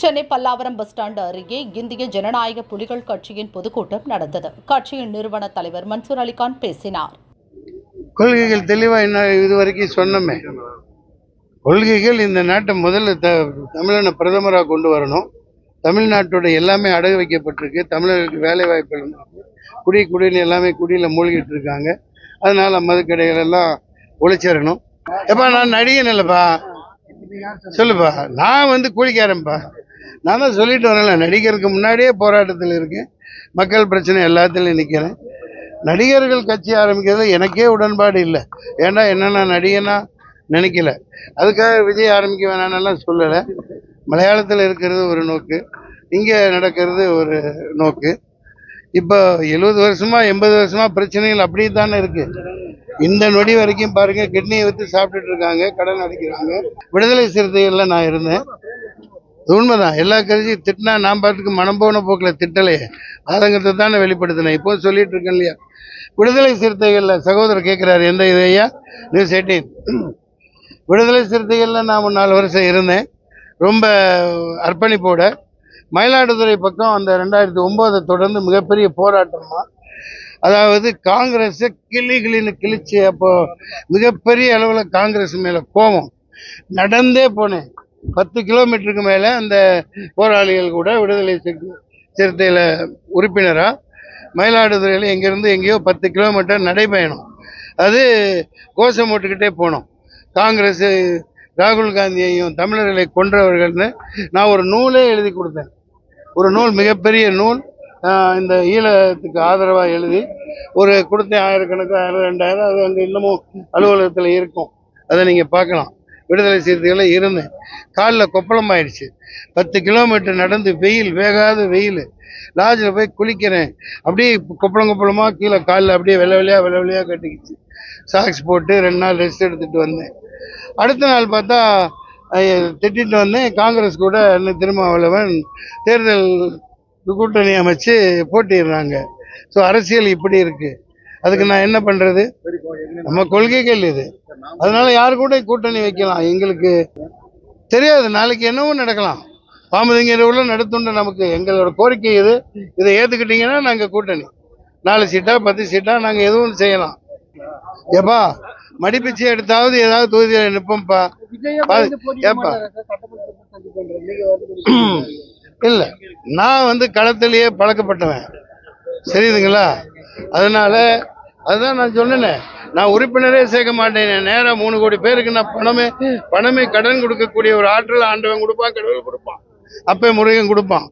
Chennai Pallavaram bus stand அருகே இந்திய ஜனநாயக புலிகள் கட்சியின் பொதுக்கூட்டம் நடந்தது. கட்சியின் நிறுவன தலைவர் மன்சூர் அலிகான் பேசினார். கொள்கைகள் தெளிவா என்ன இதுவரைக்கும் சொன்னமே, கொள்கைகள் இந்த நாட்டை முதல்ல தமிழனை பிரதமராக கொண்டு வரணும். தமிழ்நாட்டோட எல்லாமே அடகு வைக்கப்பட்டிருக்கு. தமிழர்களுக்கு வேலை வாய்ப்புகள் குடின்னு எல்லாமே குடியில் மூழ்கிட்டு இருக்காங்க. அதனால மதுக்கடைகள் எல்லாம் ஒழிச்சிடணும். எப்பா நான் நடிகன் இல்லைப்பா, சொல்லுப்பா. நான் கூலிக்காரன்ப்பா. நான் தான் சொல்லிட்டு வரல, நடிகருக்கு முன்னாடியே போராட்டத்தில் இருக்கேன். மக்கள் பிரச்சனை எல்லாத்துலையும் நிற்கிறேன். நடிகர்கள் கட்சி ஆரம்பிக்கிறதுல எனக்கே உடன்பாடு இல்லை. ஏன்னா என்னென்ன நடிகனா நினைக்கல. அதுக்காக விஜய் ஆரம்பிக்க வேணான்னெல்லாம் சொல்லலை. மலையாளத்தில் இருக்கிறது ஒரு நோக்கு, இங்கே நடக்கிறது ஒரு நோக்கு. இப்போ 70 வருஷமா 80 வருஷமா பிரச்சனைகள் அப்படி தானே இருக்கு. இந்த நொடி வரைக்கும் பாருங்க, கிட்னியை விற்று சாப்பிட்டுட்டு இருக்காங்க, கடன் அடைக்கிறாங்க. விடுதலை சிறுத்தைகள்ல நான் இருந்தேன். உண்மைதான், எல்லா கட்சியும் திட்டினா நான் பாட்டுக்கு மனம் போன போக்கில் திட்டலையே, ஆதங்கத்தை தானே வெளிப்படுத்தினேன். இப்போ சொல்லிட்டு இருக்கேன் இல்லையா. விடுதலை சிறுத்தைகள்ல சகோதரர் கேட்கிறாரு, எந்த இதையா நியூஸ் 18 விடுதலை சிறுத்தைகள்ல நான் 4 வருஷம் இருந்தேன், ரொம்ப அர்ப்பணிப்போட. மயிலாடுதுறை பக்கம் அந்த 2009 தொடர்ந்து மிகப்பெரிய போராட்டமா, அதாவது காங்கிரஸை கிளின்னு கிழிச்சு, அப்போ மிகப்பெரிய அளவில் காங்கிரஸ் மேல கோபம். நடந்தே போனேன் 10 கிலோமீட்டருக்கு மேலே. அந்த போராளிகள் கூட விடுதலை சிறுத்தையில் உறுப்பினராக மயிலாடுதுறையில் எங்கேருந்து எங்கேயோ 10 கிலோமீட்டர் நடைபயணம். அது கோஷம் போட்டுக்கிட்டே போனோம். காங்கிரஸ் ராகுல் காந்தியையும் தமிழர்களை கொன்றவர்கள்னு நான் ஒரு நூலே எழுதி கொடுத்தேன். ஒரு நூல், மிகப்பெரிய நூல், இந்த ஈழத்துக்கு ஆதரவாக எழுதி ஒரு கொடுத்தேன். 1000 2000 அது அங்கே இன்னமும் அலுவலகத்தில் இருக்கும், அதை நீங்கள் பார்க்கலாம். விடுதலை சிறுத்தைகளில் இருந்தேன். காலில் கொப்பளம் ஆயிடுச்சு. 10 கிலோமீட்டர் நடந்து, வெயில், வேகாத வெயில். லாட்ஜில் போய் குளிக்கிறேன், அப்படியே கொப்பளமாக கீழே காலில் அப்படியே வெள்ளை வெள்ளையாக கட்டிக்கிச்சு. சாக்ஸ் போட்டு 2 நாள் ரெஸ்ட் எடுத்துகிட்டு வந்தேன். அடுத்த நாள் பார்த்தா திட்டிட்டு வந்தேன். காங்கிரஸ் கூட திருமாவளவன் தேர்தல் கூட்டணி அமைச்சு போட்டிடுறாங்க. ஸோ அரசியல் இப்படி இருக்கு. அதுக்கு நான் என்ன பண்றது? நம்ம கொள்கைகள் இது. அதனால யாரு கூட கூட்டணி வைக்கலாம் எங்களுக்கு தெரியாது. நாளைக்கு என்னவும் நடக்கலாம். பாம்புதிங்கிற நடத்துண்ட நமக்கு எங்களோட கோரிக்கை இது. இதை ஏத்துக்கிட்டீங்கன்னா நாங்க கூட்டணி 4 சீட்டா 10 சீட்டா நாங்க எதுவும் செய்யலாம். ஏப்பா மடிப்பிச்சு எடுத்தாவது ஏதாவது தொகுதியில் நிற்போம்ப்பா. ஏப்பா இல்ல, நான் களத்திலேயே பழக்கப்பட்டவன், சரிதுங்களா? அதனால அதுதான் நான் சொன்னேன், நான் உறுப்பினரே சேர்க்க மாட்டேன். நேரம் 3 கோடி பேருக்கு நான் பணமே கடன் கொடுக்கக்கூடிய ஒரு ஆற்றல் ஆண்டவன் கொடுப்பான், கடவுள் கொடுப்பான், அப்பே முருகன் கொடுப்பான்.